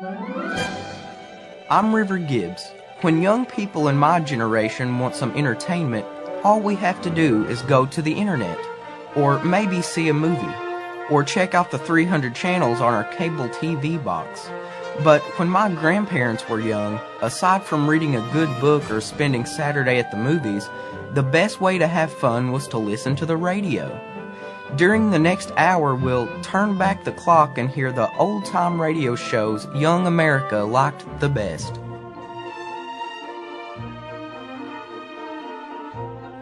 I'm River Gibbs. When young people in my generation want some entertainment, all we have to do is go to the internet, or maybe see a movie, or check out the 300 channels on our cable TV box. But when my grandparents were young, aside from reading a good book or spending Saturday at the movies, the best way to have fun was to listen to the radio. During the next hour, we'll turn back the clock and hear the old-time radio shows young America liked the best.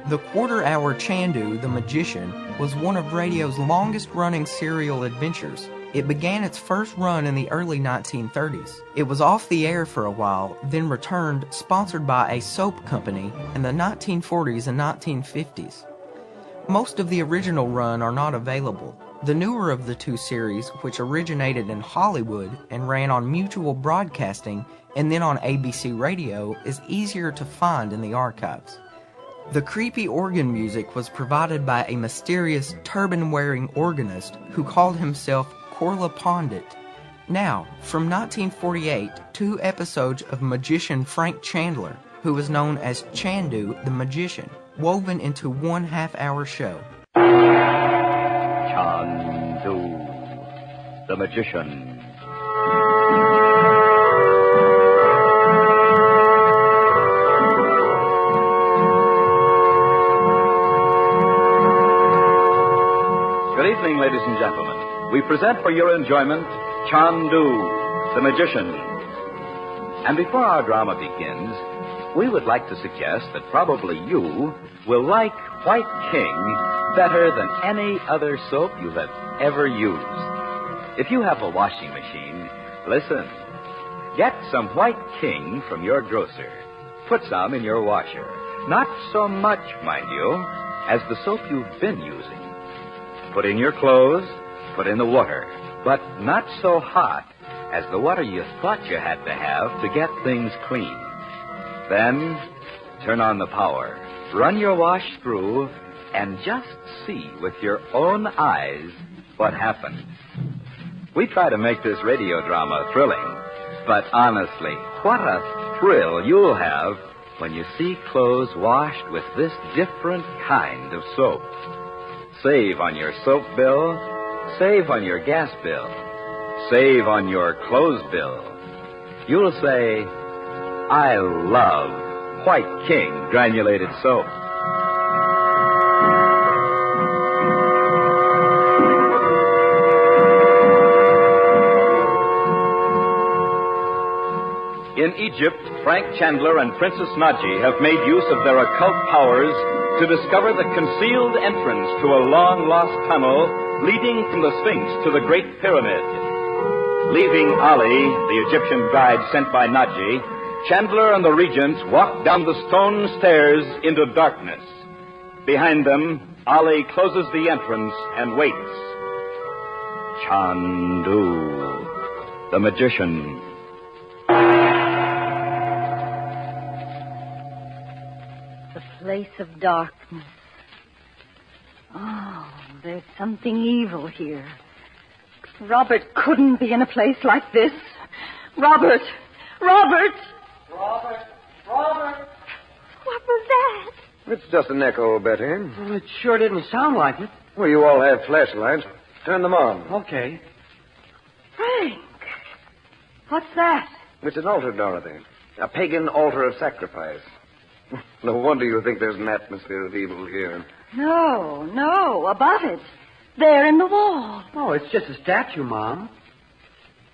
The quarter-hour Chandu, the Magician, was one of radio's longest-running serial adventures. It began its first run in the early 1930s. It was off the air for a while, then returned, sponsored by a soap company, in the 1940s and 1950s. Most of the original run are not available. The newer of the two series, which originated in Hollywood and ran on Mutual Broadcasting and then on ABC Radio, is easier to find in the archives. The creepy organ music was provided by a mysterious turban-wearing organist who called himself Korla Pandit. Now, from 1948, 2 episodes of magician Frank Chandler, who was known as Chandu the Magician, woven into one half-hour show. Chandu the Magician. Good evening, ladies and gentlemen. We present for your enjoyment Chandu the Magician. And before our drama begins, we would like to suggest that probably you will like White King better than any other soap you have ever used. If you have a washing machine, listen. Get some White King from your grocer. Put some in your washer. Not so much, mind you, as the soap you've been using. Put in your clothes, put in the water, but not so hot as the water you thought you had to have to get things clean. Then, turn on the power, run your wash through, and just see with your own eyes what happens. We try to make this radio drama thrilling, but honestly, what a thrill you'll have when you see clothes washed with this different kind of soap. Save on your soap bill, save on your gas bill, save on your clothes bill. You'll say, I love White King granulated soap. In Egypt, Frank Chandler and Princess Naji have made use of their occult powers to discover the concealed entrance to a long-lost tunnel leading from the Sphinx to the Great Pyramid. Leaving Ali, the Egyptian guide sent by Naji, Chandler and the regents walk down the stone stairs into darkness. Behind them, Ali closes the entrance and waits. Chandu, the Magician. The place of darkness. Oh, there's something evil here. Robert couldn't be in a place like this. Robert! Robert! Robert! Robert! What was that? It's just an echo, Betty. Well, it sure didn't sound like it. Well, you all have flashlights. Turn them on. Okay. Frank! What's that? It's an altar, Dorothy. A pagan altar of sacrifice. No wonder you think there's an atmosphere of evil here. No, above it. There in the wall. Oh, it's just a statue, Mom.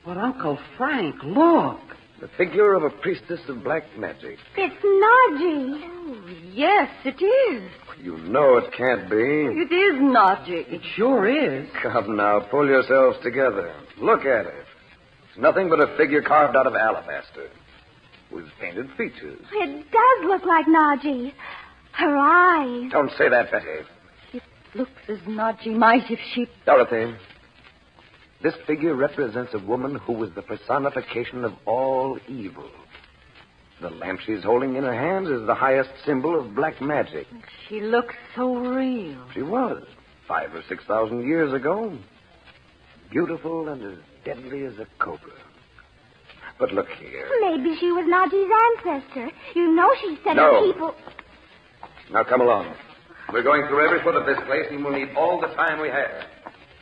But Uncle Frank, look. The figure of a priestess of black magic. It's Naji. Oh, yes, it is. You know it can't be. It is Naji. It sure is. Come now, pull yourselves together. Look at it. It's nothing but a figure carved out of alabaster with painted features. It does look like Naji. Her eyes. Don't say that, Betty. It looks as Naji might if she... Dorothy, this figure represents a woman who was the personification of all evil. The lamp she's holding in her hands is the highest symbol of black magic. She looks so real. She was, 5,000 or 6,000 years ago. Beautiful and as deadly as a cobra. But look here. Maybe she was Najee's ancestor. You know she said No. that people... Now come along. We're going through every foot of this place, and we'll need all the time we have.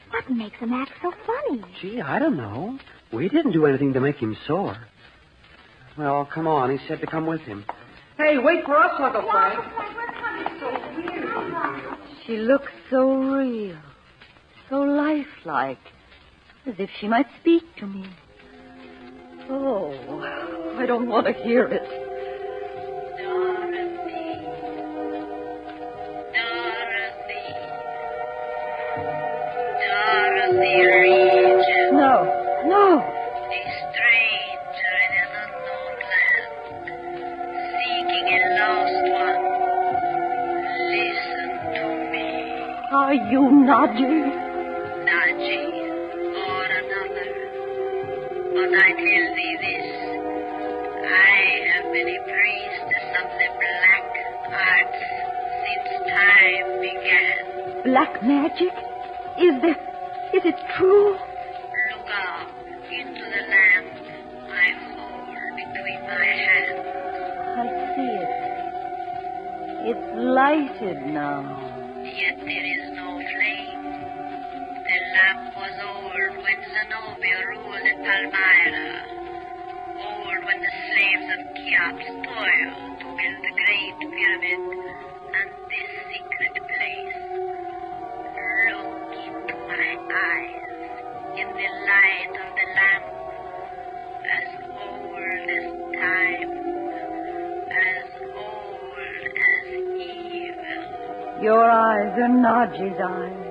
What makes him act so funny? Gee, I don't know. We didn't do anything to make him sore. Well, come on. He said to come with him. Hey, wait for us, Uncle Frank. She looks so real, so lifelike, as if she might speak to me. Oh, I don't want to hear it. Dorothy Regent. No. A stranger in an unknown land, seeking a lost one. Listen to me, Are you Najee? Najee, or another. But I tell thee this, I have been a priestess of the black arts since time began. Black magic? Is it true? Look out into the land I hold between my hands. I see it. It's lighted now. Yet there is no flame. The lamp was old when Zenobia ruled in Palmyra. Old when the slaves of Cheops toiled to build the Great Pyramid and this secret place. Look into my eyes in the light of the lamp, as old as time, as old as evil. Your eyes are Najee's eyes.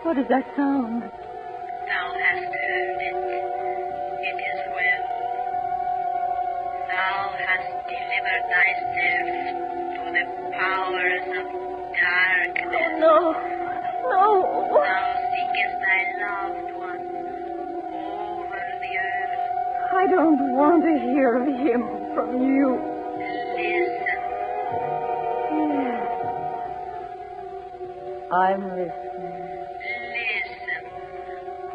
What does that sound? Thou hast heard it. It is well. Thou hast delivered thyself to the powers of darkness. No. Thou seekest thy loved one over the earth. I don't want to hear of him from you. Listen. Yes. I'm listening. Listen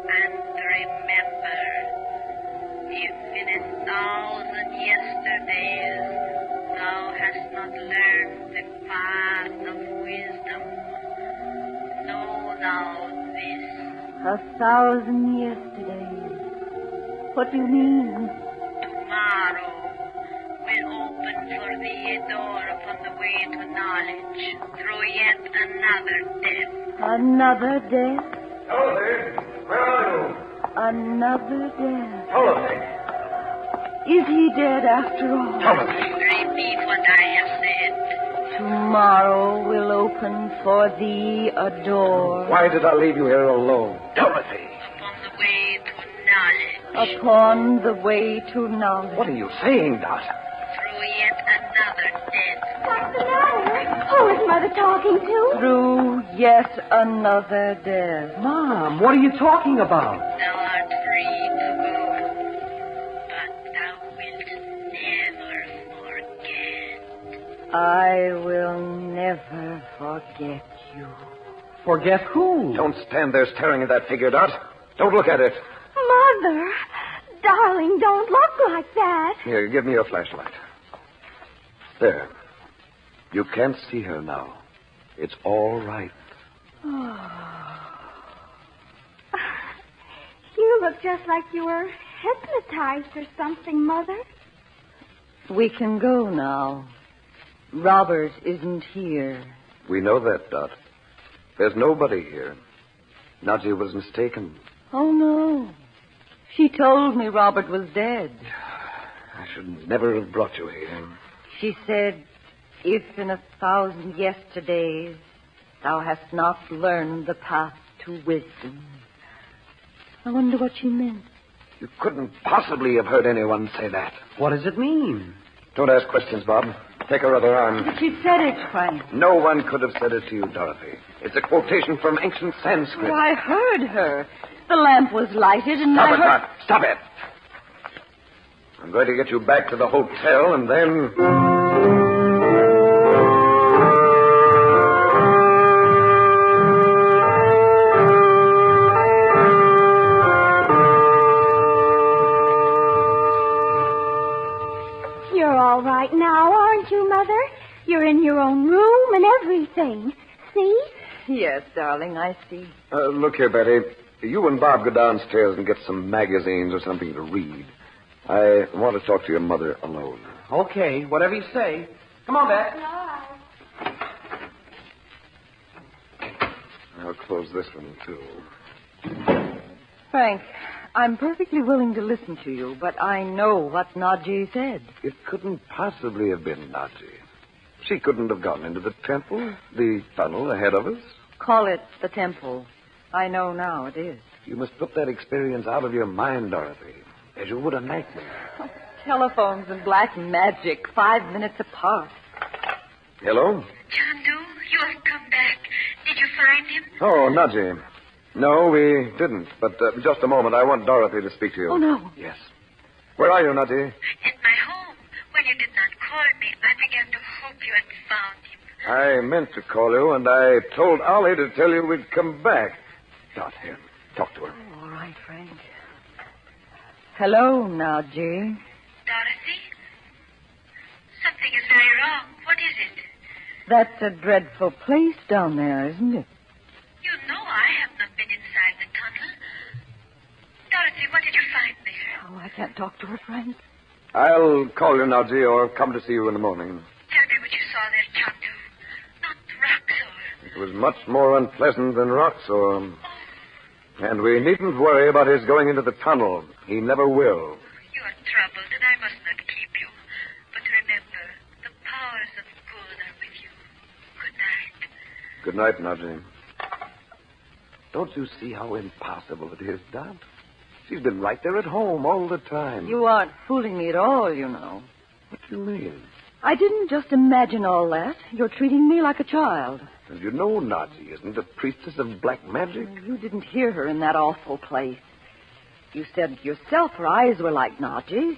and remember, if in 1,000 yesterdays thou hast not learned the path of wisdom, know thou this. 1,000 yesterdays. What do you mean? Tomorrow will open for thee a door upon the way to knowledge through yet another death. Another death? Dorothy, where are you? Another death. Dorothy. Is he dead after all? Dorothy. Repeat what I have said. Tomorrow will open for thee a door. Why did I leave you here alone? Dorothy. Upon the way to knowledge. Upon the way to knowledge. What are you saying, Dot? Through yet another death. What's the matter? Who is Mother talking to? Through yet another death. Mom, what are you talking about? Thou art free to go, but thou wilt never forget. I will never forget you. Forget who? Don't stand there staring at that figure, Dot. Don't look at it. Mother, darling, don't look like that. Here, give me your flashlight. There. You can't see her now. It's all right. You look just like you were hypnotized or something, Mother. We can go now. Robert isn't here. We know that, Dot. There's nobody here. Najee was mistaken. Oh, no. She told me Robert was dead. I should never have brought you here. She said, if in 1,000 yesterdays thou hast not learned the path to wisdom. I wonder what she meant. You couldn't possibly have heard anyone say that. What does it mean? Don't ask questions, Bob. Take her other arm. But she said it, Frank. No one could have said it to you, Dorothy. It's a quotation from ancient Sanskrit. But I heard her. The lamp was lighted and Stop I it, heard... Dot. Stop it. I'm going to get you back to the hotel and then... all right now, aren't you, Mother? You're in your own room and everything. See? Yes, darling, I see. Look here, Betty. You and Bob go downstairs and get some magazines or something to read. I want to talk to your mother alone. Okay, whatever you say. Come on, Beth. I'll close this one, too. Frank, I'm perfectly willing to listen to you, but I know what Najee said. It couldn't possibly have been Najee. She couldn't have gotten into the temple, the tunnel ahead of us. Call it the temple. I know now it is. You must put that experience out of your mind, Dorothy, as you would a nightmare. Telephones and black magic, 5 minutes apart. Hello? Chandu, you have come back. Did you find him? Oh, Najee. No, we didn't. But just a moment. I want Dorothy to speak to you. Oh, no. Yes. Where are you, Najee? At my home. When you did not call me, I began to hope you had found him. I meant to call you, and I told Ollie to tell you we'd come back. Dot, here. Talk to her. All right, Frank. Hello, Najee. Dorothy? Something is very wrong. What is it? That's a dreadful place down there, isn't it? You know I have not been inside the tunnel. Dorothy, what did you find there? Oh, I can't talk to her, Frank. I'll call you, Najee, or come to see you in the morning. Tell me what you saw there, Chandu. Not Roxor. It was much more unpleasant than Roxor. And we needn't worry about his going into the tunnel. He never will. You are troubled, and I must not keep you. But remember, the powers of good are with you. Good night. Good night, Najee. Don't you see how impossible it is, Dot? She's been right there at home all the time. You aren't fooling me at all, you know. What do you mean? I didn't just imagine all that. You're treating me like a child. And you know Najee isn't a priestess of black magic. You didn't hear her in that awful place. You said yourself her eyes were like Najee's.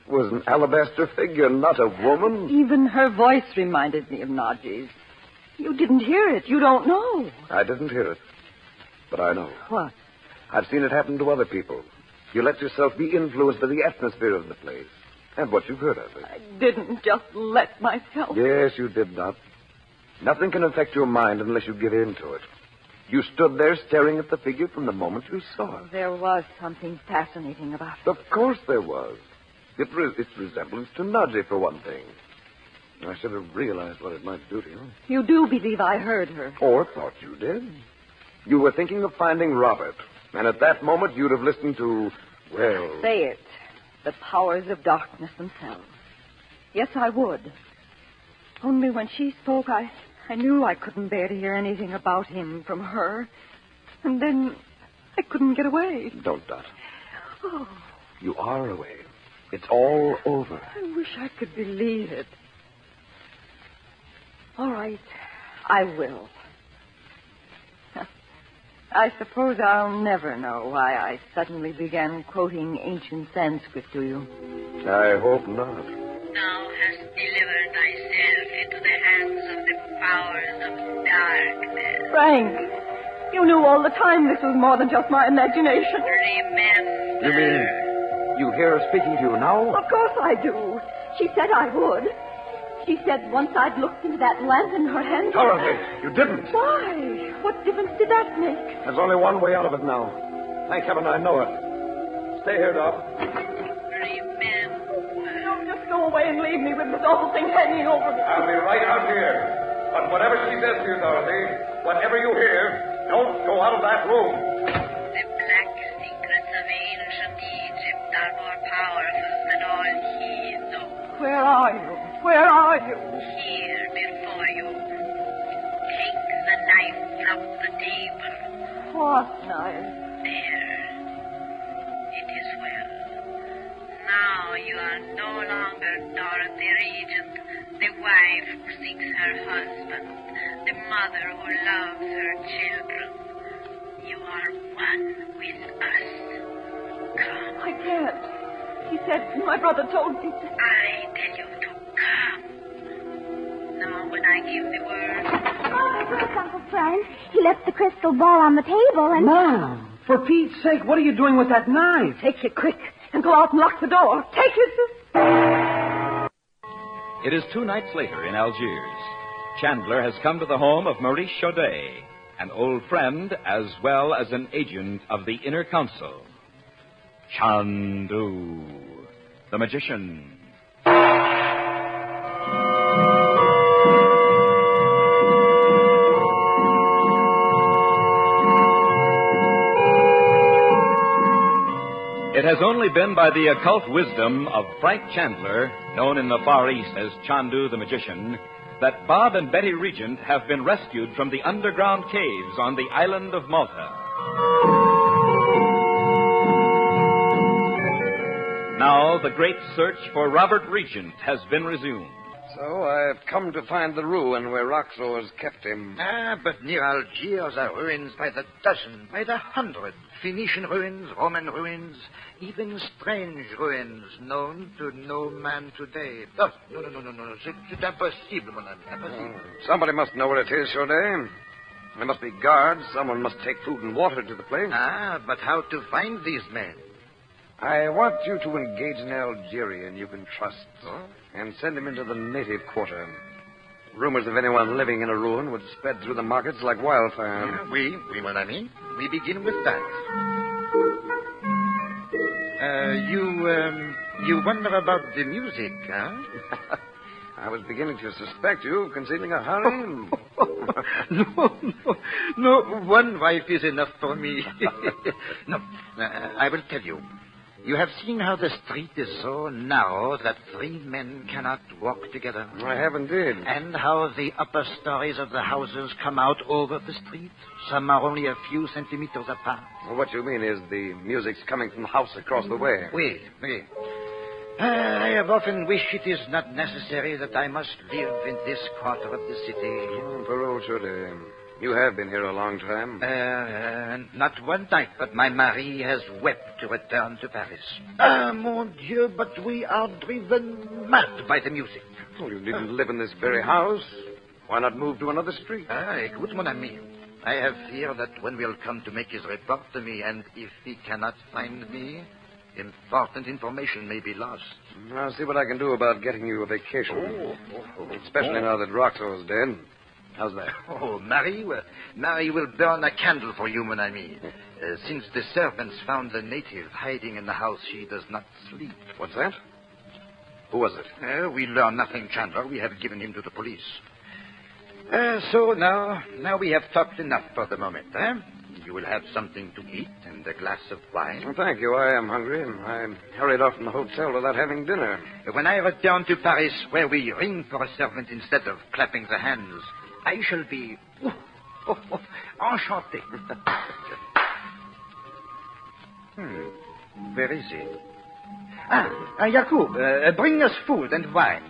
It was an alabaster figure, not a woman. Even her voice reminded me of Najee's. You didn't hear it. You don't know. I didn't hear it. But I know. What? I've seen it happen to other people. You let yourself be influenced by the atmosphere of the place. And what you've heard of it. I didn't just let myself. Yes, you did not. Nothing can affect your mind unless you give in to it. You stood there staring at the figure from the moment you saw it. There was something fascinating about it. Of course there was. Its resemblance to Najee, for one thing. I should have realized what it might do to you. You do believe I heard her. Or thought you did. You were thinking of finding Robert. And at that moment, you'd have listened to, well... Say it. The powers of darkness themselves. Yes, I would. Only when she spoke, I knew I couldn't bear to hear anything about him from her. And then I couldn't get away. Don't, Dot. Oh, You are away. It's all over. I wish I could believe it. All right, I will. I suppose I'll never know why I suddenly began quoting ancient Sanskrit to you. I hope not. Thou hast delivered thyself into the hands of the powers of darkness. Frank, you knew all the time this was more than just my imagination. Remember. You mean you hear her speaking to you now? Of course I do. She said I would. She said once I'd looked into that lamp in her hand. Dorothy, you didn't. Why? What difference did that make? There's only one way out of it now. Thank heaven I know it. Stay here, Doc. Remember. Don't just go away and leave me with this awful thing hanging over me. I'll be right out here. But whatever she says to you, Dorothy, whatever you hear, don't go out of that room. The black secrets of ancient Egypt are more powerful than all he knows. Where are you? Where are you? Here before you. Take the knife from the table. What knife? There. It is well. Now you are no longer Dorothy Regent, the wife who seeks her husband, the mother who loves her children. You are one with us. Come. I can't. He said, my brother told me. I tell you to come. Now, when I give the word, Oh, look, Uncle Frank. He left the crystal ball on the table and... Mom, for Pete's sake, what are you doing with that knife? Take it quick and go out and lock the door. Take it. It is 2 nights later in Algiers. Chandler has come to the home of Maurice Chaudet, an old friend as well as an agent of the Inner Council. Chandu, the magician. It has only been by the occult wisdom of Frank Chandler, known in the Far East as Chandu the Magician, that Bob and Betty Regent have been rescued from the underground caves on the island of Malta. Now the great search for Robert Regent has been resumed. So I've come to find the ruin where Roxo has kept him. But near Algiers are ruins by the dozen, by the hundred. Phoenician ruins, Roman ruins, even strange ruins known to no man today. Oh, no. C'est impossible, mon ami, impossible. Somebody must know where it is, Chaudet. There must be guards. Someone must take food and water to the place. But how to find these men? I want you to engage an Algerian you can trust and send him into the native quarter. Rumors of anyone living in a ruin would spread through the markets like wildfire. Oui, mon ami. We begin with that. You wonder about the music, huh? I was beginning to suspect you of concealing a harem. No. One wife is enough for me. No, I will tell you. You have seen how the street is so narrow that 3 men cannot walk together. I have indeed. And how the upper stories of the houses come out over the street. Some are only a few centimeters apart. Well, what you mean is the music's coming from the house across the way. Oui. I have often wished it is not necessary that I must live in this quarter of the city. Poor Chaudet. You have been here a long time. Not one night, but my Marie has wept to return to Paris. Mon Dieu, but we are driven mad by the music. Well, you needn't live in this very house. Why not move to another street? Écoute, mon ami. I have fear that when we'll come to make his report to me, and if he cannot find me, important information may be lost. I'll see what I can do about getting you a vacation. Especially now that Roxo is dead. How's that? Oh, Marie will burn a candle for you, mon ami. Since the servants found the native hiding in the house, she does not sleep. What's that? Who was it? We learn nothing, Chandler. We have given him to the police. So now we have talked enough for the moment, eh? You will have something to eat and a glass of wine. Well, thank you. I am hungry. I hurried off from the hotel without having dinner. When I return to Paris, where we ring for a servant instead of clapping the hands, I shall be enchanté. Where is he? Jakub, bring us food and wine.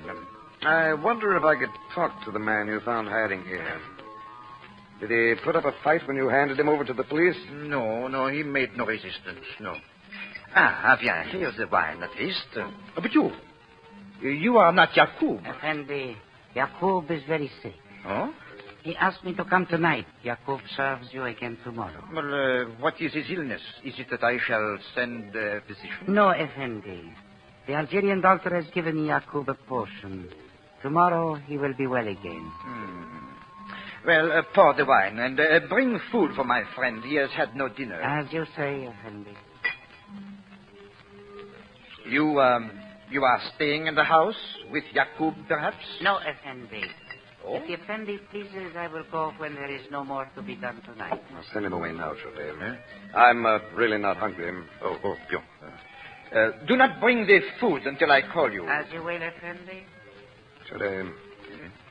I wonder if I could talk to the man you found hiding here. Did he put up a fight when you handed him over to the police? No, he made no resistance, no. Viens, here's the wine at least. But you are not Jakub. Effendi, Jakub is very sick. Oh? He asked me to come tonight. Jakub serves you again tomorrow. Well, what is his illness? Is it that I shall send a physician? No, Effendi. The Algerian doctor has given Jakub a potion. Tomorrow he will be well again. Well, pour the wine and bring food for my friend. He has had no dinner. As you say, Effendi. You are staying in the house with Jakub, perhaps? No, Effendi. If the Effendi pleases, I will go when there is no more to be done tonight. I'll send him away now, Chaudet. I'm really not hungry. Bien. Do not bring the food until I call you. As you will, Effendi. Chaudet,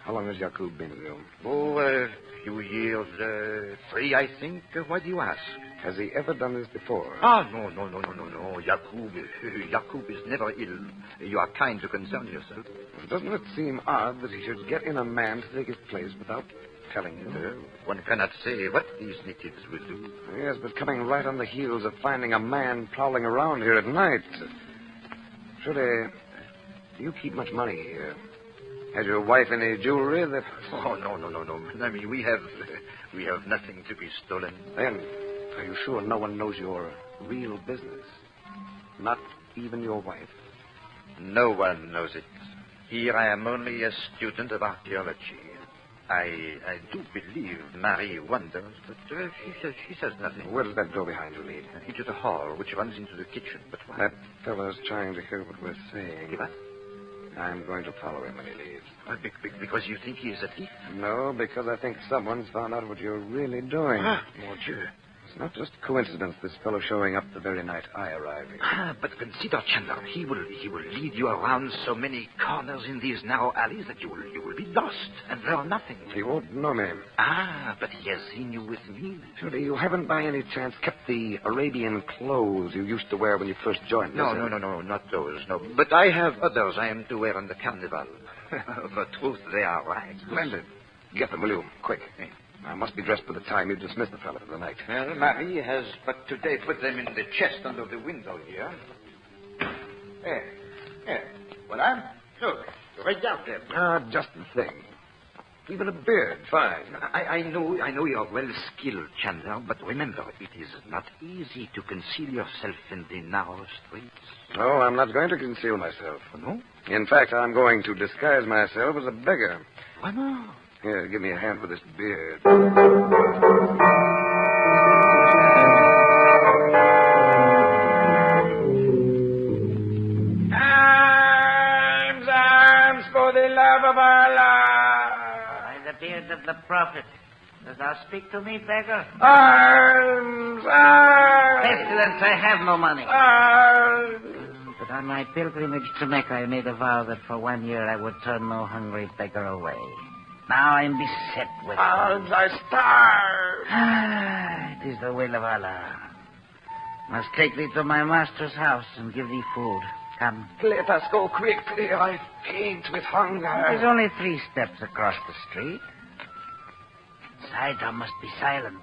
how long has Jakub been ill? Oh, a few years. 3, I think. Why do you ask? Has he ever done this before? No. Jakub is never ill. You are kind to concern yourself. Doesn't it seem odd that he should get in a man to take his place without telling you? One cannot say what these natives will do. Yes, but coming right on the heels of finding a man prowling around here at night. Chaudet, do you keep much money here? Has your wife any jewelry that... Oh, no. I mean, we have nothing to be stolen. Then, are you sure no one knows your real business? Not even your wife? No one knows it. Here I am only a student of archaeology. I do believe Marie wonders, but she says nothing. Where does that door behind you lead? Into the hall, which runs into the kitchen. But why? That fellow's trying to hear what we're saying. What? I'm going to follow him when he leaves. Because you think he is a thief? No, because I think someone's found out what you're really doing. Mon Dieu. It's not just coincidence, this fellow showing up the very night I arrived here. But consider, Chandler, he will lead you around so many corners in these narrow alleys that you will be lost and learn nothing. He won't know me. But he has seen you with me. Surely you haven't by any chance kept the Arabian clothes you used to wear when you first joined us? No, not those, no. But I have others I am to wear on the carnival. For truth, they are right. Splendid. Get them, will you? Quick. I must be dressed by the time you dismiss the fellow for the night. Well, Marie has but today put them in the chest under the window here. There. Voilà. Look, right down there. Just the thing. Even a beard, fine. I know you're well skilled, Chandler, but remember, it is not easy to conceal yourself in the narrow streets. No, I'm not going to conceal myself. Oh, no? In fact, I'm going to disguise myself as a beggar. Why no? Here, give me a hand with this beard. Arms for the love of Allah! By the beard of the prophet. Dost thou speak to me, beggar? Arms! Pestilence, I have no money. But on my pilgrimage to Mecca, I made a vow that for 1 year I would turn no hungry beggar away. Now I'm beset with Arms, I starve! It is the will of Allah. Must take thee to my master's house and give thee food. Come. Let us go quickly. I faint with hunger. There's only 3 steps across the street. Inside thou must be silent.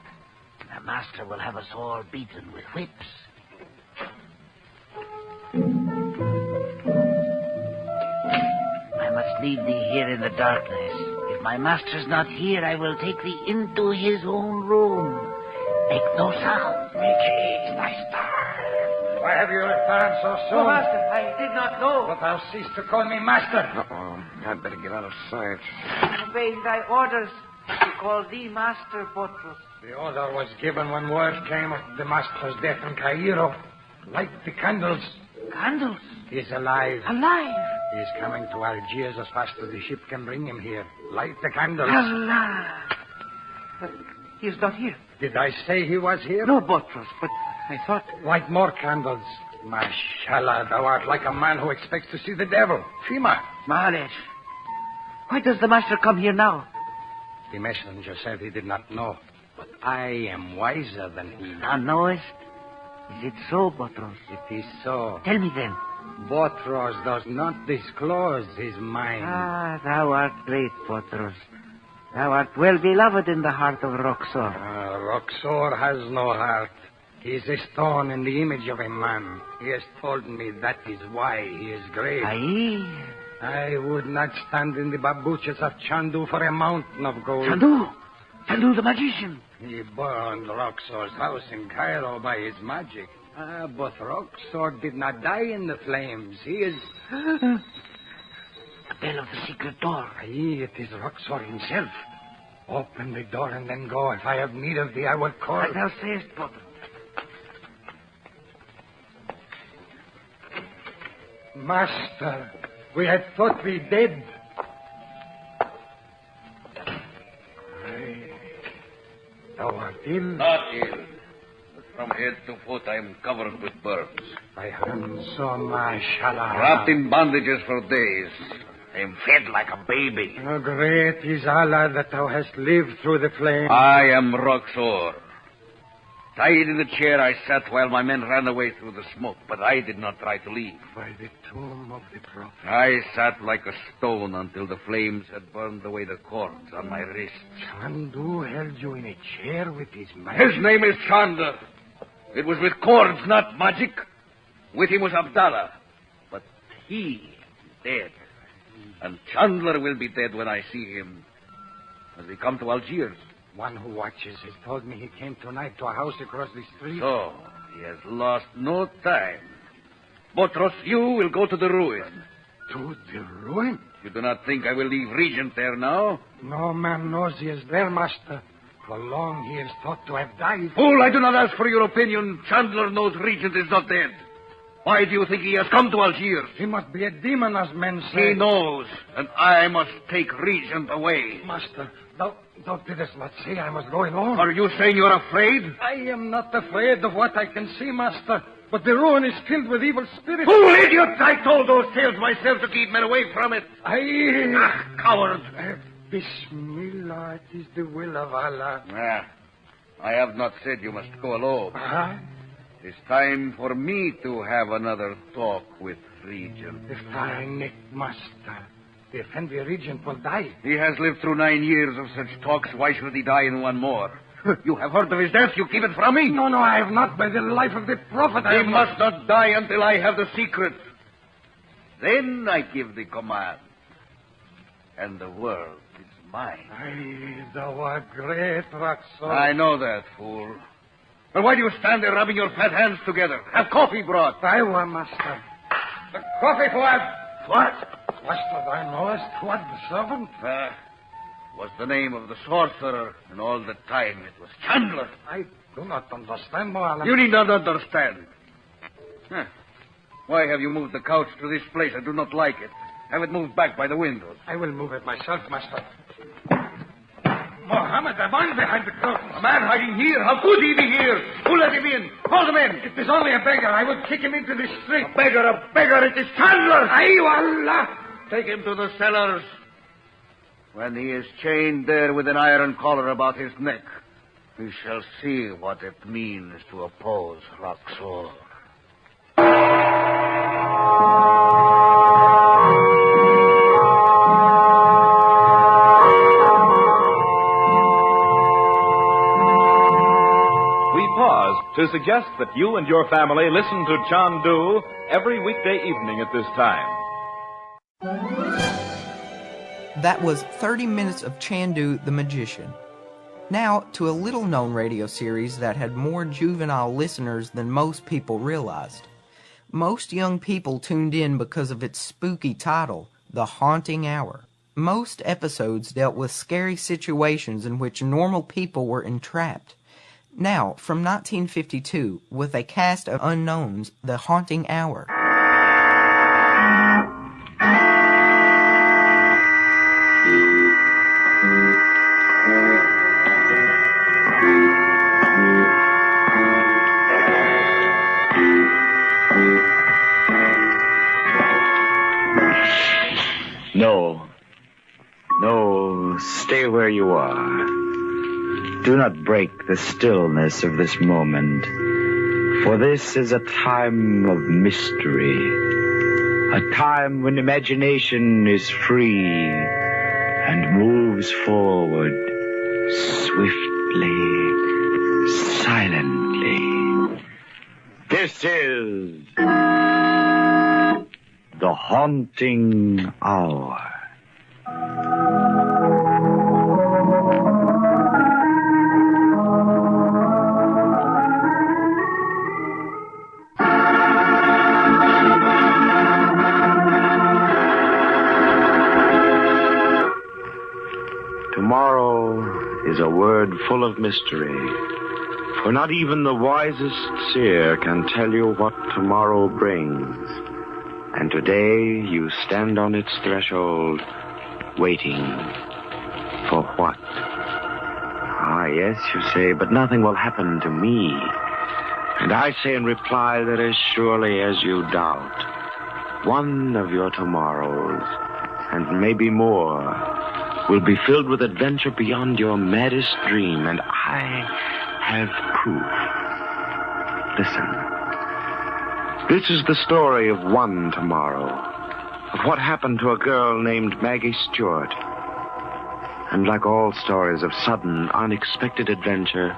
Our master will have us all beaten with whips. I must leave thee here in the darkness. If my master's not here, I will take thee into his own room. Make no sound. Make haste, I starve. Why have you returned so soon? Oh, master, I did not know. But thou cease to call me master. Uh-oh. I'd better get out of sight. Obeying thy orders, to call thee master, Botrus. The order was given when word came of the master's death in Cairo. Light the candles. Candles? He's alive. Alive? He's coming to Algiers as fast as the ship can bring him here. Light the candles. Allah! But he is not here. Did I say he was here? No, Botrus, but I thought... Light more candles. Mashallah, thou art like a man who expects to see the devil. Fima. Mahalesh. Why does the master come here now? The messenger said he did not know. But I am wiser than he. Thou knowest? Is it so, Botrus? It is so. Tell me then. Botrus does not disclose his mind. Ah, thou art great, Botrus. Thou art well beloved in the heart of Roxor. Roxor has no heart. He is a stone in the image of a man. He has told me that is why he is great. Aye. I would not stand in the babuches of Chandu for a mountain of gold. Chandu? Chandu the magician. He burned Roxor's house in Cairo by his magic. But Roxor did not die in the flames. He is... The bell of the secret door. Aye, it is Roxor himself. Open the door and then go. If I have need of thee, I will call. As thou sayest, Botrus. Master, we had thought thee dead. Thou art ill? Not ill. But from head to foot I am covered with burns. Thy hands so mashallah. Wrapped in bandages for days. I am fed like a baby. Oh, great is Allah that thou hast lived through the flame. I am Roxor. Tied in the chair I sat while my men ran away through the smoke, but I did not try to leave. By the tomb of the prophet. I sat like a stone until the flames had burned away the cords on my wrists. Chandu held you in a chair with his magic. His name is Chandu. It was with cords, not magic. With him was Abdallah. But he is dead. And Chandler will be dead when I see him as we come to Algiers. One who watches has told me he came tonight to a house across the street. So, he has lost no time. Botrus, you will go to the ruin. To the ruin? You do not think I will leave Regent there now? No man knows he is there, master. For long he is thought to have died. Fool, I do not ask for your opinion. Chandler knows Regent is not dead. Why do you think he has come to Algiers? He must be a demon, as men say. He knows, and I must take Regent away. Master, thou didst not say I was going on. Are you saying you're afraid? I am not afraid of what I can see, master. But the ruin is filled with evil spirits. Fool, idiot! I told those tales myself to keep men away from it. Coward! Bismillah, it is the will of Allah. I have not said you must go alone. It's time for me to have another talk with Regent. If I nick master, the Effendi Regent will die. He has lived through 9 years of such talks. Why should he die in one more? You have heard of his death. You keep it from me. No, I have not. By the life of the Prophet, He must not die until I have the secret. Then I give the command. And the world is mine. Thou art great, Roxo. I know that, fool. But why do you stand there rubbing your fat hands together? Have coffee brought. I will, master. The coffee, Fuad. What? Master, thou knowest Fuad the servant? Was the name of the sorcerer, and all the time it was Chandler. I do not understand, Moala. You need not understand. Why have you moved the couch to this place? I do not like it. Have it moved back by the windows. I will move it myself, master. Mohammed, a man behind the curtain. A man hiding here? How could he be here? Who let him in? Call him in. It is only a beggar. I would kick him into the street. A beggar. It is Chandler. Allah! Take him to the cellars. When he is chained there with an iron collar about his neck, we shall see what it means to oppose Roxor. We pause to suggest that you and your family listen to Chandu every weekday evening at this time. That was 30 minutes of Chandu the Magician. Now to a little-known radio series that had more juvenile listeners than most people realized. Most young people tuned in because of its spooky title, The Haunting Hour. Most episodes dealt with scary situations in which normal people were entrapped. Now, from 1952, with a cast of unknowns, The Haunting Hour. No, stay where you are. Do not break the stillness of this moment, for this is a time of mystery, a time when imagination is free and moves forward swiftly, silently. This is The Haunting Hour. Tomorrow is a word full of mystery, for not even the wisest seer can tell you what tomorrow brings. And today you stand on its threshold, waiting for what? Ah, yes, you say, but nothing will happen to me. And I say in reply that as surely as you doubt, one of your tomorrows, and maybe more, will be filled with adventure beyond your maddest dream, and I have proof. Listen. This is the story of one tomorrow, of what happened to a girl named Maggie Stewart. And like all stories of sudden, unexpected adventure,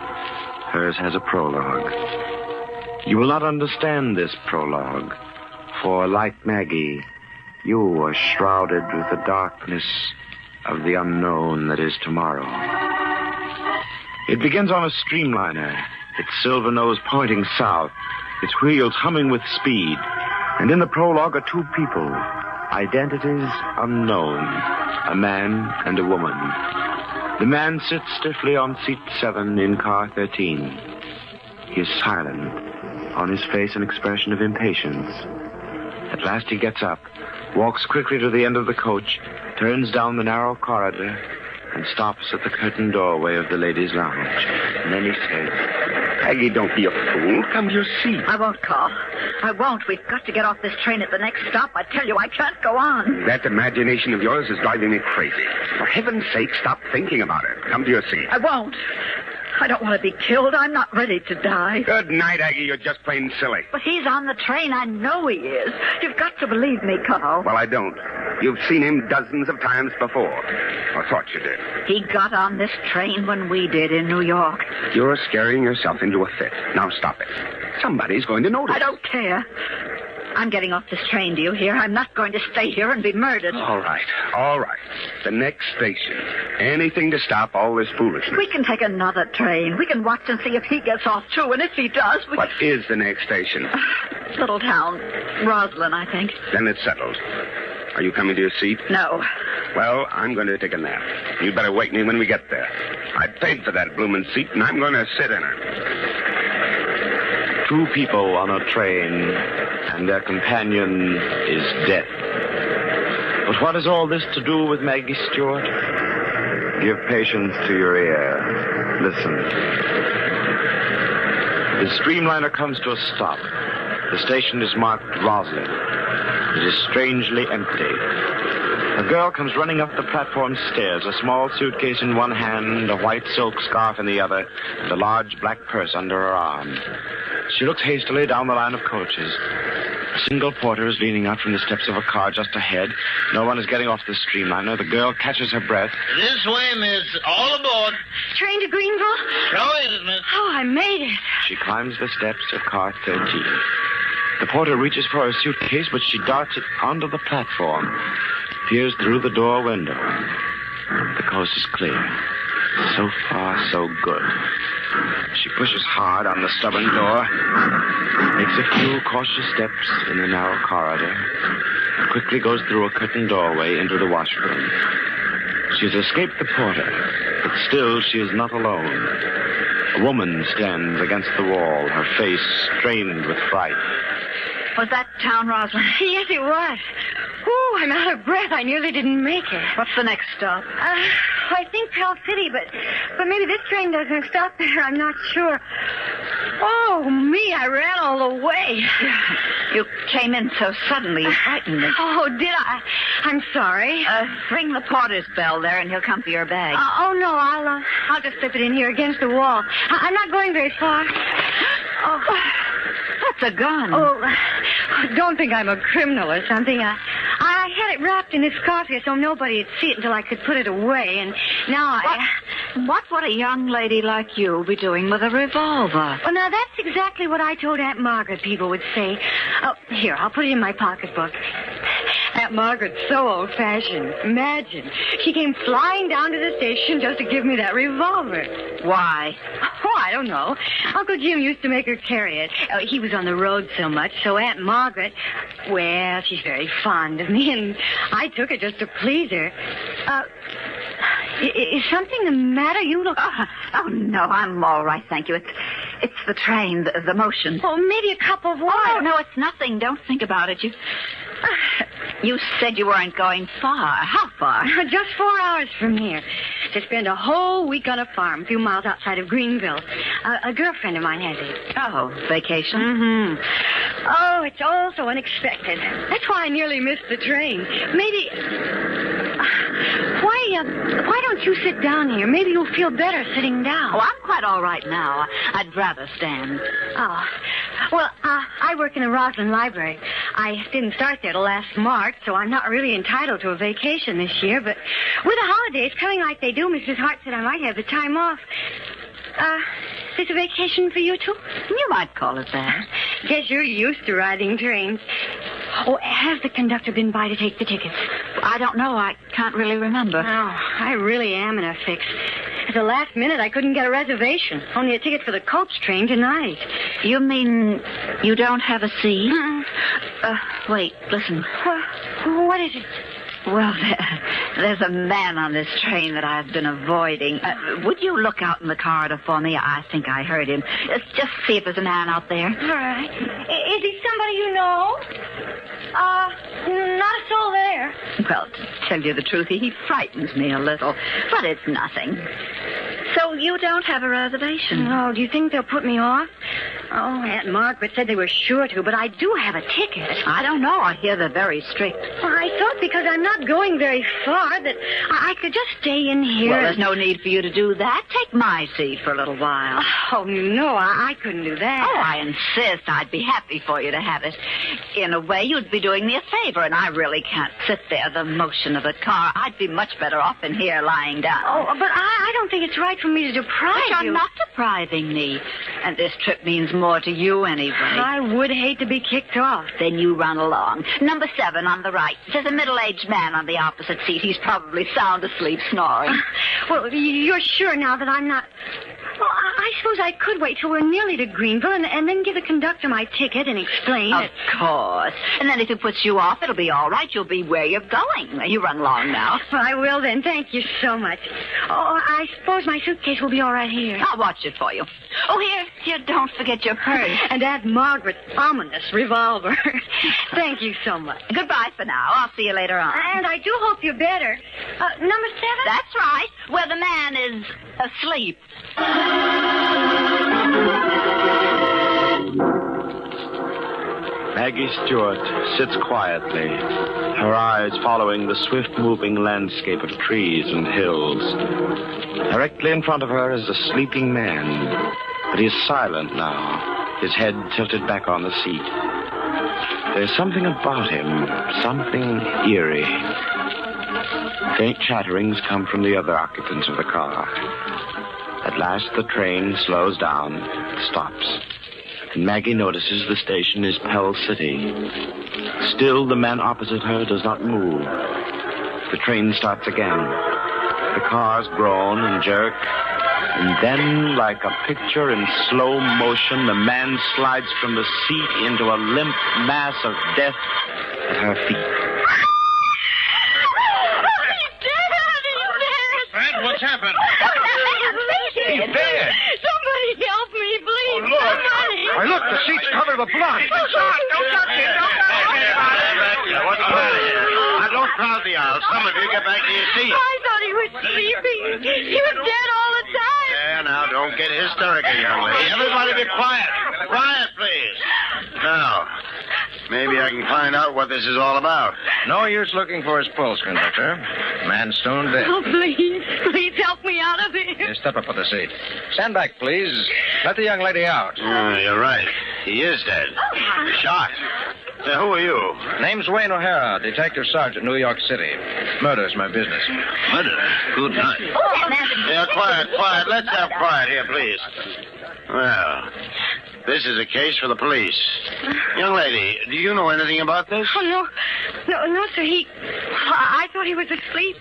hers has a prologue. You will not understand this prologue, for like Maggie, you are shrouded with the darkness of the unknown that is tomorrow. It begins on a streamliner, its silver nose pointing south, its wheels humming with speed. And in the prologue are two people, Identities unknown. A man and a woman. The man sits stiffly on seat 7 in car 13. He is silent. On his face an expression of impatience. At last he gets up, walks quickly to the end of the coach, turns down the narrow corridor, and stops at the curtained doorway of the ladies' lounge. And then he says, Aggie, don't be a fool. Come to your seat. I won't, Carl. I won't. We've got to get off this train at the next stop. I tell you, I can't go on. That imagination of yours is driving me crazy. For heaven's sake, stop thinking about it. Come to your seat. I won't. I don't want to be killed. I'm not ready to die. Good night, Aggie. You're just plain silly. But he's on the train. I know he is. You've got to believe me, Carl. Well, I don't. You've seen him dozens of times before. Or thought you did. He got on this train when we did in New York. You're scaring yourself into a fit. Now stop it. Somebody's going to notice. I don't care. I'm getting off this train, do you hear? I'm not going to stay here and be murdered. All right. The next station. Anything to stop all this foolishness. We can take another train. We can watch and see if he gets off, too. And if he does, we... What is the next station? Little town. Roslyn, I think. Then it's settled. Are you coming to your seat? No. Well, I'm going to take a nap. You'd better wake me when we get there. I paid for that bloomin' seat, and I'm going to sit in it. 2 people on a train, and their companion is dead. But what has all this to do with Maggie Stewart? Give patience to your ear. Listen. The streamliner comes to a stop. The station is marked Roslyn. It is strangely empty. A girl comes running up the platform stairs, a small suitcase in one hand, a white silk scarf in the other, and a large black purse under her arm. She looks hastily down the line of coaches. A single porter is leaning out from the steps of a car just ahead. No one is getting off the streamliner. The girl catches her breath. This way, miss. All aboard. Train to Greenville? So is it, miss. Oh, I made it. She climbs the steps of car 13. The porter reaches for her suitcase, but she darts it onto the platform. Peers through the door window. The coast is clear. So far, so good. She pushes hard on the stubborn door, makes a few cautious steps in the narrow corridor, and quickly goes through a curtained doorway into the washroom. She has escaped the porter, but still she is not alone. A woman stands against the wall, her face strained with fright. Was that town, Roslyn? Yes, it was. Ooh, I'm out of breath. I nearly didn't make it. What's the next stop? I think Pell City, but maybe this train doesn't stop there. I'm not sure. Oh, me, I ran all the way. You came in so suddenly. You frightened me. Oh, did I? I'm sorry. Ring the porter's bell there, and he'll come for your bag. Oh, no, I'll just slip it in here against the wall. I'm not going very far. Oh, that's a gun. Oh, don't think I'm a criminal or something. I had it wrapped in this scarf here so nobody'd see it until I could put it away, and now What would a young lady like you be doing with a revolver? Well, now, that's exactly what I told Aunt Margaret people would say. Oh, here, I'll put it in my pocketbook. Aunt Margaret's so old-fashioned. Imagine. She came flying down to the station just to give me that revolver. Why? Oh, I don't know. Uncle Jim used to make her carry it. He was on the road so much, so Aunt Margaret, well, she's very fond of me, and I took it just to please her. Is something the matter? You look... Oh, no, I'm all right, thank you. It's the train, the motion. Oh, maybe a cup of water. Oh, no, it's nothing. Don't think about it. You said you weren't going far. How far? Just 4 hours from here. To spend a whole week on a farm a few miles outside of Greenville. A girlfriend of mine has it. Oh, vacation? Mm-hmm. Oh, it's all so unexpected. That's why I nearly missed the train. Maybe... Why don't you sit down here? Maybe you'll feel better sitting down. Oh, I'm quite all right now. I'd rather stand. Oh. Well, I work in the Roslyn Library. I didn't start there till last March, so I'm not really entitled to a vacation this year. But with the holidays coming like they do, Mrs. Hart said I might have the time off. Is this a vacation for you, too? You might call it that. Guess you're used to riding trains. Oh, has the conductor been by to take the tickets? I don't know. I can't really remember. Oh, I really am in a fix. At the last minute, I couldn't get a reservation. Only a ticket for the coach train tonight. You mean you don't have a seat? Wait, listen. What is it? Well, there's a man on this train that I've been avoiding. Would you look out in the corridor for me? I think I heard him. Just see if there's a man out there. All right. Is he somebody you know? Not a soul there. Well, to tell you the truth, he frightens me a little. But it's nothing. So you don't have a reservation? No, do you think they'll put me off? Oh, Aunt Margaret said they were sure to, but I do have a ticket. I don't know. I hear they're very strict. Well, I thought because I'm not going very far that I could just stay in here. Well, there's no need for you to do that. Take my seat for a little while. Oh, no, I couldn't do that. Oh, I insist. I'd be happy for you to have it. In a way, you'd be doing me a favor, and I really can't sit there, the motion of the car. I'd be much better off in here lying down. Oh, but I don't think it's right for me to deprive But you. you're not depriving me. And this trip means more to you anyway. I would hate to be kicked off. Then you run along. Number 7 on the right. There's a middle-aged man on the opposite seat. He's probably sound asleep snoring. Well, you're sure now that I'm not... Well, I suppose I could wait till we're nearly to Greenville and then give the conductor my ticket and explain Of course. And then if it puts you off, it'll be all right. You'll be where you're going. You run along now. Well, I will then. Thank you so much. Oh, I suppose my suitcase will be all right here. I'll watch it for you. Oh, here, don't forget your purse. And Aunt Margaret's ominous revolver. Thank you so much. Goodbye for now. I'll see you later on. And I do hope you're better. Number 7? That's right, where the man is asleep. Maggie Stewart sits quietly, her eyes following the swift-moving landscape of trees and hills. Directly in front of her is a sleeping man, but he is silent now, his head tilted back on the seat. There's something about him, something eerie. Faint chatterings come from the other occupants of the car. At last, the train slows down, stops. And Maggie notices the station is Pell City. Still, the man opposite her does not move. The train starts again. The cars groan and jerk. And then, like a picture in slow motion, the man slides from the seat into a limp mass of death at her feet. Fred, what's happened? He's dead. Somebody help me, please. Oh, Lord. Somebody. Why, look, the seat's covered with blood. Don't touch him. What's the matter here? Now, don't crowd the aisle. Some of you get back to your seats. I thought he was sleeping. He was dead all the time. Yeah, now, don't get hysterical, young lady. Everybody be quiet. Quiet, please. Now, maybe I can find out what this is all about. No use looking for his pulse, conductor. Man's stone dead. Oh, please help me out of here. Here, step up for the seat. Stand back, please. Let the young lady out. You're right. He is dead. Shot. Who are you? Name's Wayne O'Hara, Detective Sergeant, New York City. Murder's my business. Murder? Good night. Yeah, quiet. Let's have quiet here, please. Well, this is a case for the police. Young lady, do you know anything about this? Oh, no, sir. I thought he was asleep.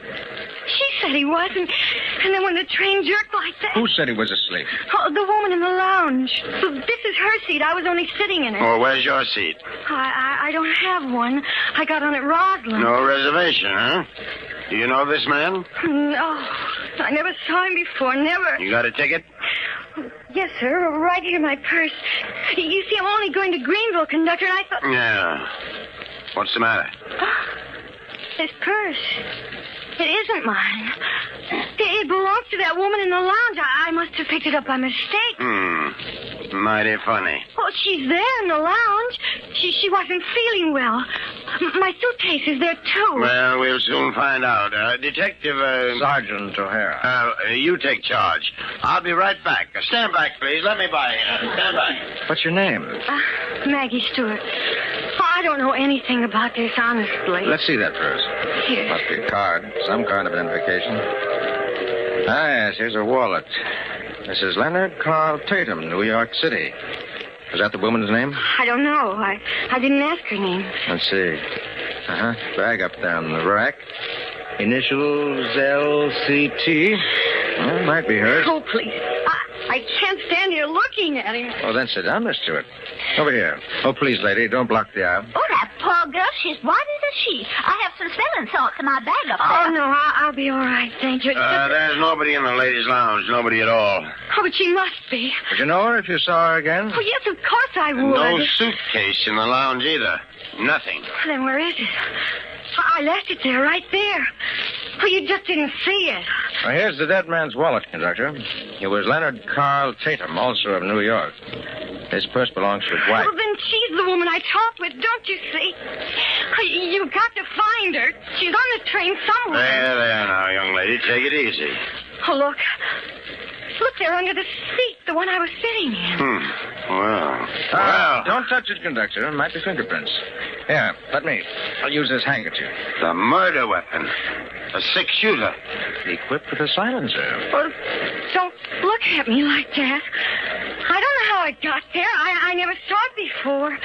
She said he wasn't. And then when the train jerked like that... Who said he was asleep? Oh, the woman in the lounge. So this is her seat. I was only sitting in it. Oh, where's your seat? I don't have one. I got on at Roslyn. No reservation, huh? Do you know this man? No. I never saw him before. Never. You got a ticket? Yes, sir. Right here in my purse. You see, I'm only going to Greenville, conductor, and I thought... Yeah. What's the matter? This purse. It isn't mine. It belongs to that woman in the lounge. I must have picked it up by mistake. Mighty funny. Oh, she's there in the lounge. She wasn't feeling well. My suitcase is there, too. Well, we'll soon find out. Detective... Sergeant O'Hara. You take charge. I'll be right back. Stand back, please. Let me by. Stand back. What's your name? Maggie Stewart. I don't know anything about this, honestly. Let's see that first. Here. Must be a card. Some kind of identification. Ah, yes, here's a wallet. Mrs. Leonard Carl Tatum, New York City. Is that the woman's name? I don't know. I didn't ask her name. Let's see. Bag up there on the rack. Initials LCT. Well, it might be hers. Oh, please. I can't stand here looking at him. Oh, then sit down, Miss Stewart. Over here. Oh, please, lady, don't block the aisle. Oh, that poor girl. She's white as a sheet. I have some smelling salts in my bag up there. Oh, no, I'll be all right, thank you. There's nobody in the ladies' lounge. Nobody at all. Oh, but she must be. Would you know her if you saw her again? Oh, yes, of course I would. No suitcase in the lounge either. Nothing. Then where is it? I left it there, right there. Oh, you just didn't see it. Well, here's the dead man's wallet, conductor. It was Leonard Carl Tatum, also of New York. This purse belongs to his wife. Well, then she's the woman I talked with, don't you see? Oh, you've got to find her. She's on the train somewhere. There now, young lady. Take it easy. Oh, look. Look, they're under the seat, the one I was sitting in. Well. Don't touch it, conductor. It might be fingerprints. Here, let me. I'll use this handkerchief. The murder weapon. A six-shooter. Equipped with a silencer. Well, don't look at me like that. I don't know how it got there. I never saw it before.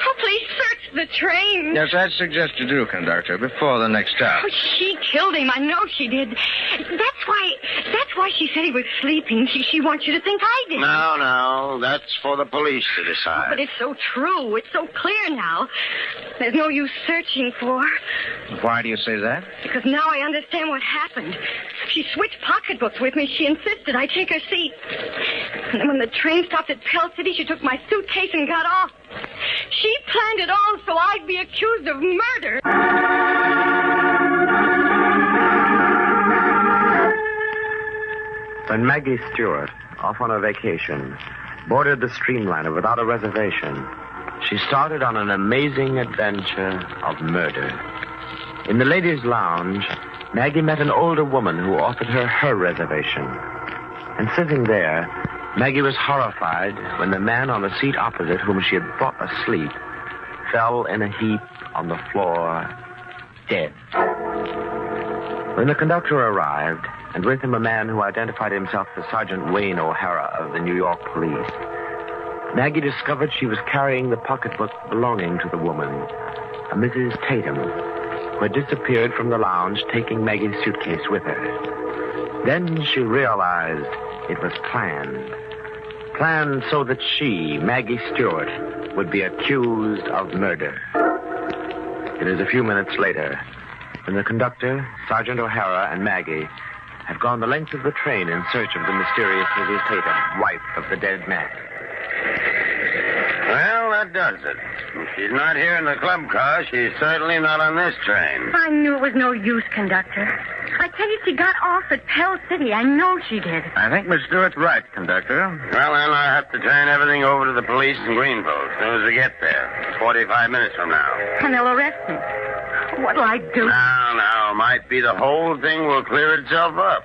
Oh, please search the train. Yes, I'd suggest you do, conductor, before the next stop. Oh, she killed him. I know she did. That's why she said he was sleeping. She wants you to think I did. No. That's for the police to decide. But it's so true. It's so clear now. There's no use searching for her. Why do you say that? Because now I understand what happened. She switched pocketbooks with me. She insisted I take her seat. And then when the train stopped at Pell City, she took my suitcase and got off. She planned it all so I'd be accused of murder. When Maggie Stewart, off on a vacation, boarded the streamliner without a reservation, she started on an amazing adventure of murder. In the ladies' lounge, Maggie met an older woman who offered her reservation. And sitting there, Maggie was horrified when the man on the seat opposite, whom she had thought asleep, fell in a heap on the floor, dead. When the conductor arrived, and with him a man who identified himself as Sergeant Wayne O'Hara of the New York Police, Maggie discovered she was carrying the pocketbook belonging to the woman, a Mrs. Tatum, who had disappeared from the lounge, taking Maggie's suitcase with her. Then she realized it was planned. Planned so that she, Maggie Stewart, would be accused of murder. It is a few minutes later, when the conductor, Sergeant O'Hara, and Maggie had gone the length of the train in search of the mysterious Mrs. Tatum, wife of the dead man. Well, that does it. If she's not here in the club car, she's certainly not on this train. I knew it was no use, conductor. I tell you, she got off at Pell City. I know she did. I think Miss Stewart's right, conductor. Well, then I'll have to turn everything over to the police in Greenville as soon as we get there. 45 minutes from now. And they'll arrest me. What'll I do? Now, might be the whole thing will clear itself up.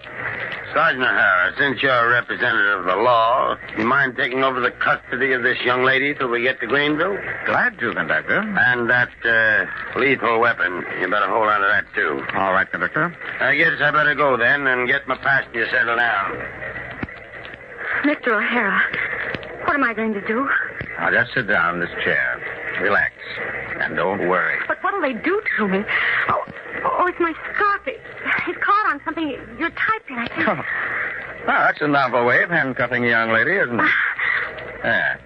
Sergeant O'Hara, since you're a representative of the law, you mind taking over the custody of this young lady till we get to Greenville? Glad to, conductor. And that lethal weapon, you better hold on to that, too. All right, conductor. I guess I better go then and get my passenger settled down. Mr. O'Hara, what am I going to do? Now, just sit down in this chair. Relax. And don't worry. But what'll they do to me? Oh, it's my scarf. It's caught on something you're typing, I think. Oh. Well, that's a novel way of handcuffing a young lady, isn't it? There.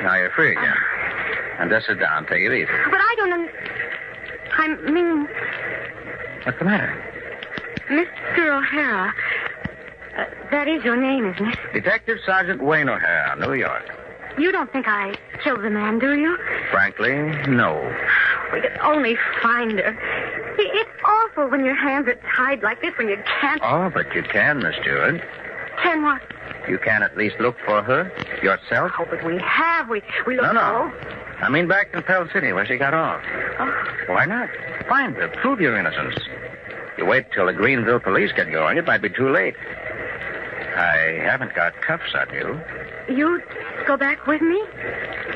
Now you're free again. And just sit down. Take it easy. But I don't I mean... What's the matter? Mr. O'Hara. That is your name, isn't it? Detective Sergeant Wayne O'Hara, New York. You don't think I killed the man, do you? Frankly, no. We could only find her. It's awful when your hands are tied like this, when you can't... Oh, but you can, Miss Stewart. Can what? You can at least look for her yourself. Oh, but we have. We look... No. I mean back in Pell City where she got off. Oh. Why not? Find her. Prove your innocence. You wait till the Greenville police get going, it might be too late. I haven't got cuffs on you. You'd go back with me?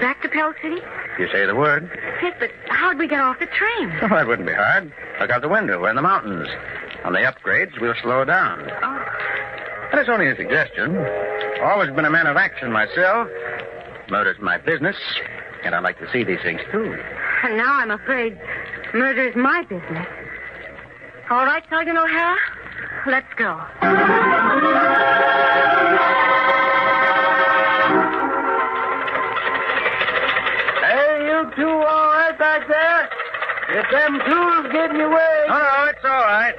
Back to Pell City? You say the word. Yes, but how'd we get off the train? Oh, that wouldn't be hard. Look out the window. We're in the mountains. On the upgrades, we'll slow down. Oh. But it's only a suggestion. Always been a man of action myself. Murder's my business, and I like to see these things through. And now I'm afraid murder's my business. All right, Sergeant O'Hara? let's go. Hey, you two all right back there? If them tools get in your way... Oh, it's all right.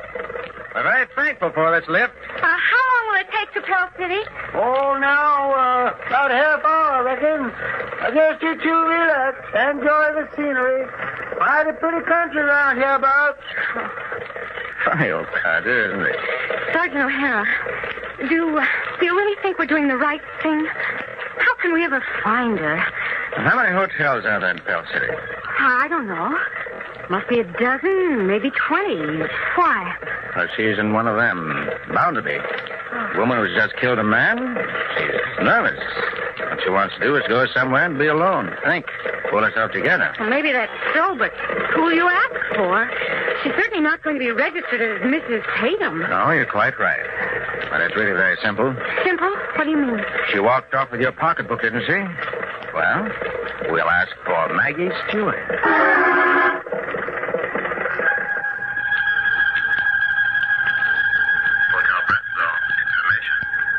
We're very thankful for this lift. How long will it take to Pearl City? Oh, now, about a half hour, I reckon. I guess you two relax. Enjoy the scenery. Mighty pretty country around here, about. Funny old Carter, isn't it? Sergeant O'Hara, do you really think we're doing the right thing? How can we ever find her? How many hotels are there in Pearl City? I don't know. Must be a dozen, maybe 20. Why? Well, she's in one of them. Bound to be. The woman who's just killed a man, she's nervous. What she wants to do is go somewhere and be alone. Think. Pull herself together. Well, maybe that's so, but who you ask for? She's certainly not going to be registered as Mrs. Tatum. No, you're quite right. But it's really very simple. Simple? What do you mean? She walked off with your pocketbook, didn't she? Well, we'll ask for Maggie Stewart.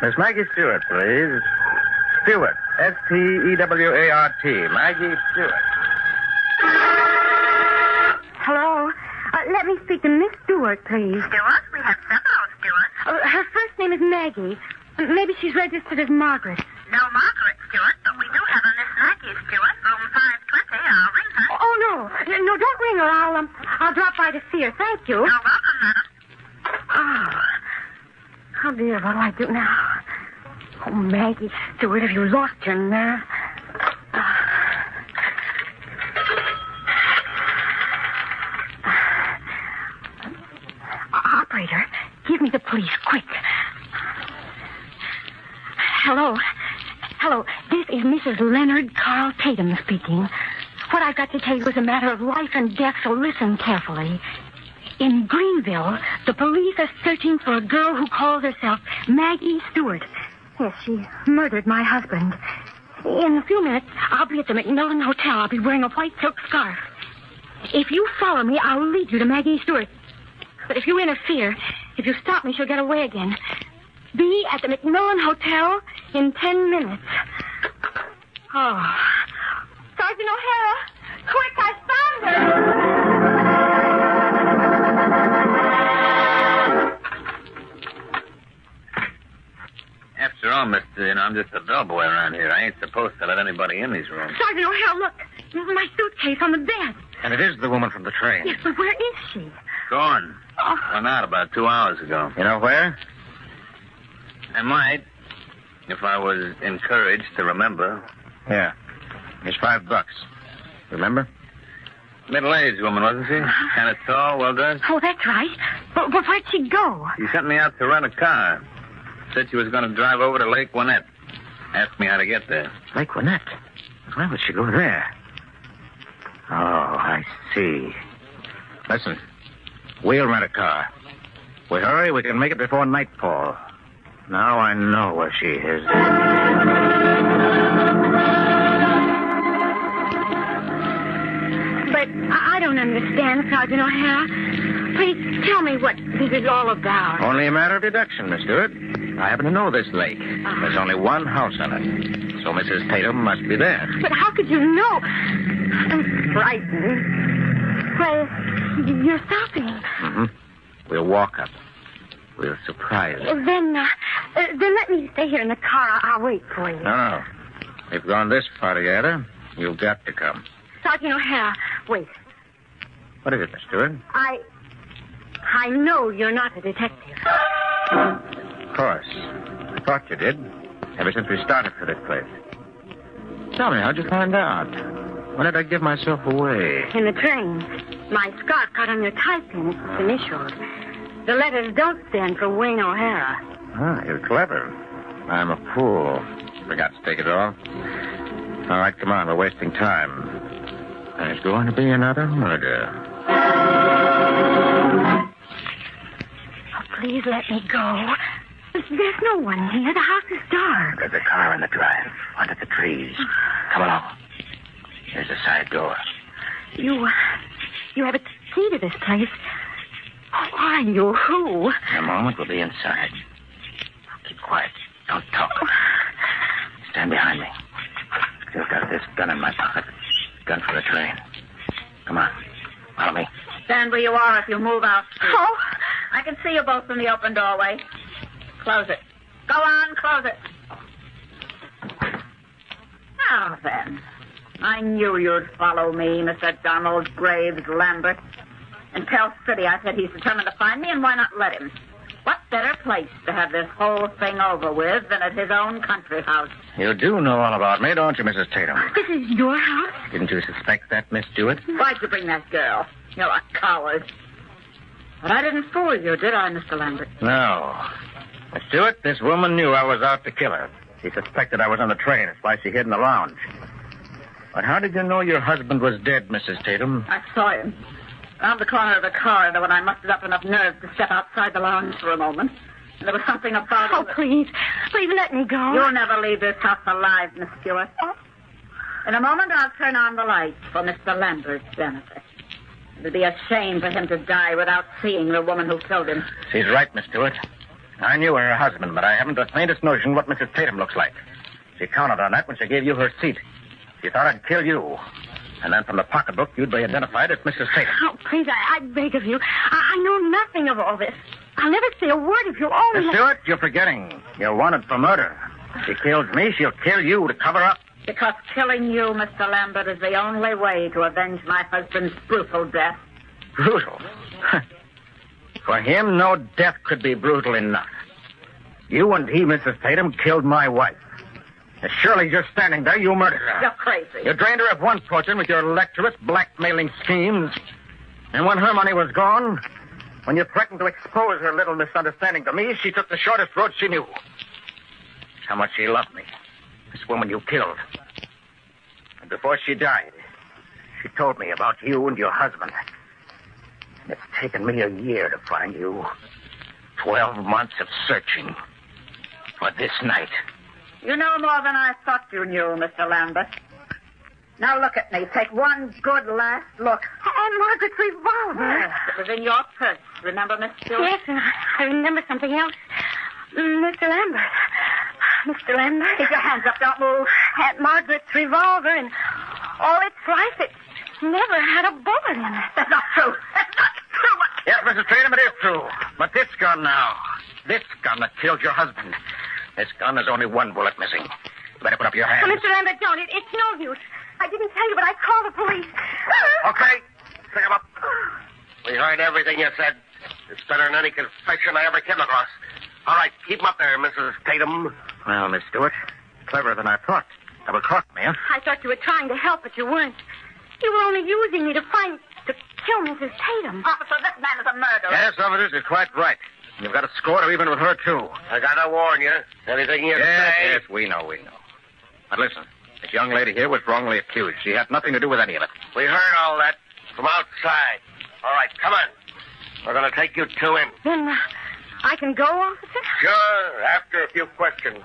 Miss Maggie Stewart, please. Stewart. Stewart. Maggie Stewart. Hello? Let me speak to Miss Stewart, please. Stewart? We have several Stewarts. Her first name is Maggie. Maybe she's registered as Margaret. No Margaret Stewart, but we do have a Miss Maggie Stewart, room 520. I'll ring her. Oh, no. No, don't ring her. I'll drop by to see her. Thank you. You're welcome, madam. Oh, dear, what'll I do now? Oh, Maggie Stewart, have you lost your nerve? Operator, give me the police, quick. Hello. This is Mrs. Leonard Carl Tatum speaking. What I've got to tell you is a matter of life and death, so listen carefully. In Greenville, the police are searching for a girl who calls herself Maggie Stewart. Yes, she murdered my husband. In a few minutes, I'll be at the McMillan Hotel. I'll be wearing a white silk scarf. If you follow me, I'll lead you to Maggie Stewart. But if you interfere, if you stop me, she'll get away again. Be at the McMillan Hotel in 10 minutes. Oh. Sergeant O'Hara, quick, I found her! After all, mister, I'm just a bellboy around here. I ain't supposed to let anybody in these rooms. Sergeant O'Hara, look. My suitcase on the bed. And it is the woman from the train. Yes, but where is she? Gone. Oh. Went out about 2 hours ago. You know where? I might, if I was encouraged to remember. Yeah. Here's $5. Remember? Middle-aged woman, wasn't she? Kind of tall, well-dressed. Oh, that's right. But where'd she go? She sent me out to rent a car. Said she was going to drive over to Lake Winnett. Asked me how to get there. Lake Winnett? Why would she go there? Oh, I see. Listen, we'll rent a car. We hurry, we can make it before nightfall. Now I know where she is. But I don't understand, Sergeant O'Hara. Please tell me what this is all about. Only a matter of deduction, Miss Stewart. I happen to know this lake. There's only one house on it. So Mrs. Tatum must be there. But how could you know? I'm frightened. Why, you're stopping. Mm-hmm. We'll walk up. We'll surprise her. Then let me stay here in the car. I'll wait for you. No. We've gone this far together. You've got to come. Sergeant O'Hara, wait. What is it, Miss Stewart? I know you're not a detective. Of course. I thought you did. Ever since we started for this place. Tell me, how'd you find out? When did I give myself away? In the train. My scarf caught on your tie pin. It's initials. The letters don't stand for Wayne O'Hara. Ah, you're clever. I'm a fool. Forgot to take it off. All right, come on. We're wasting time. There's going to be another murder. Oh, please let me go. There's no one here. The house is dark. There's a car in the drive, under the trees. Come along. There's a side door. You have a key to this place. Oh, find you. Who? In a moment, we'll be inside. Keep quiet. Don't talk. Stand behind me. Still got this gun in my pocket. Gun for the train. Come on. Follow me. Stand where you are if you move out. Oh, I can see you both from the open doorway. Close it. Go on, close it. Now then, I knew you'd follow me, Mr. Donald Graves Lambert. In Pell City, I said he's determined to find me, and why not let him? What better place to have this whole thing over with than at his own country house? You do know all about me, don't you, Mrs. Tatum? This is your house? Didn't you suspect that, Miss Stewart? Why'd you bring that girl? You're a coward. But I didn't fool you, did I, Mr. Lambert? No. Miss Stewart, this woman knew I was out to kill her. She suspected I was on the train. That's why she hid in the lounge. But how did you know your husband was dead, Mrs. Tatum? I saw him. Around the corner of the corridor when I mustered up enough nerve to step outside the lounge for a moment. And there was something about him. Oh, please. Please let me go. You'll never leave this house alive, Miss Stewart. In a moment, I'll turn on the lights for Mr. Lambert's benefit. It'll be a shame for him to die without seeing the woman who killed him. She's right, Miss Stewart. I knew her husband, but I haven't the faintest notion what Mrs. Tatum looks like. She counted on that when she gave you her seat. She thought I'd kill you. And then from the pocketbook, you'd be identified as Mrs. Tatum. Oh, please, I beg of you. I know nothing of all this. I'll never say a word if you'll only... Miss Stewart, you're forgetting. You're wanted for murder. She kills me, she'll kill you to cover up. Because killing you, Mr. Lambert, is the only way to avenge my husband's brutal death. Brutal? For him, no death could be brutal enough. You and he, Mrs. Tatum, killed my wife. As surely as you're standing there, you murdered her. You're crazy. You drained her of one fortune with your lecherous, blackmailing schemes. And when her money was gone, when you threatened to expose her little misunderstanding to me, she took the shortest road she knew. How much she loved me. This woman you killed. And before she died, she told me about you and your husband. And it's taken me a year to find you. 12 months of searching for this night. You know more than I thought you knew, Mr. Lambert. Now look at me. Take one good last look. And Margaret's revolver. Yes, it was in your purse. Remember, Miss Stewart? Yes, and I remember something else. Mr. Lambert. Mr. Lambert. Keep your hands up. Don't move. Aunt Margaret's revolver and all its life, it never had a bullet in it. That's not true. That's not true. Yes, Mrs. Tatum, it is true. But this gun now. This gun that killed your husband. This gun has only one bullet missing. You better put up your hands. Oh, Mr. Lambert, don't. It's no use. I didn't tell you, but I called the police. Okay. Pick him up. We heard everything you said. It's better than any confession I ever came across. All right, keep him up there, Mrs. Tatum. Well, Miss Stewart, cleverer than I thought. Double-crossed me, huh? I thought you were trying to help, but you weren't. You were only using me to kill Mrs. Tatum. Officer, this man is a murderer. Yes, officers, you're quite right. You've got a score to even with her, too. I gotta warn you. Anything you Yes, say... yes, we know. But listen, this young lady here was wrongly accused. She had nothing to do with any of it. We heard all that from outside. All right, come on. We're going to take you two in. Then I can go, officer? Sure, after a few questions.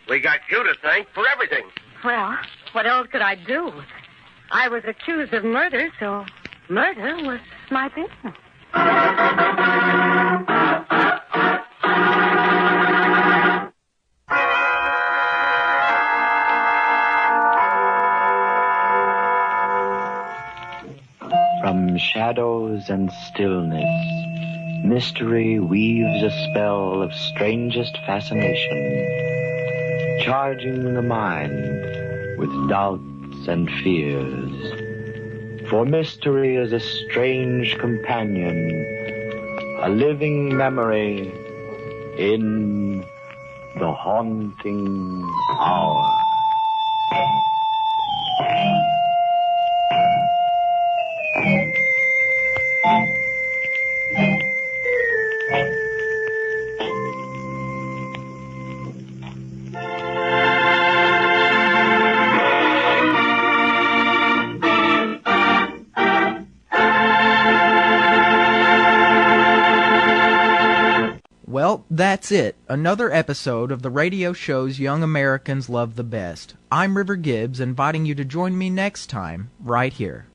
We got you to thank for everything. Well, what else could I do? I was accused of murder, so murder was my business. From shadows and stillness, mystery weaves a spell of strangest fascination, charging the mind with doubts and fears. For mystery is a strange companion, a living memory in the haunting hour. Well, that's it. Another episode of the radio shows young Americans love the best. I'm River Gibbs, inviting you to join me next time, right here.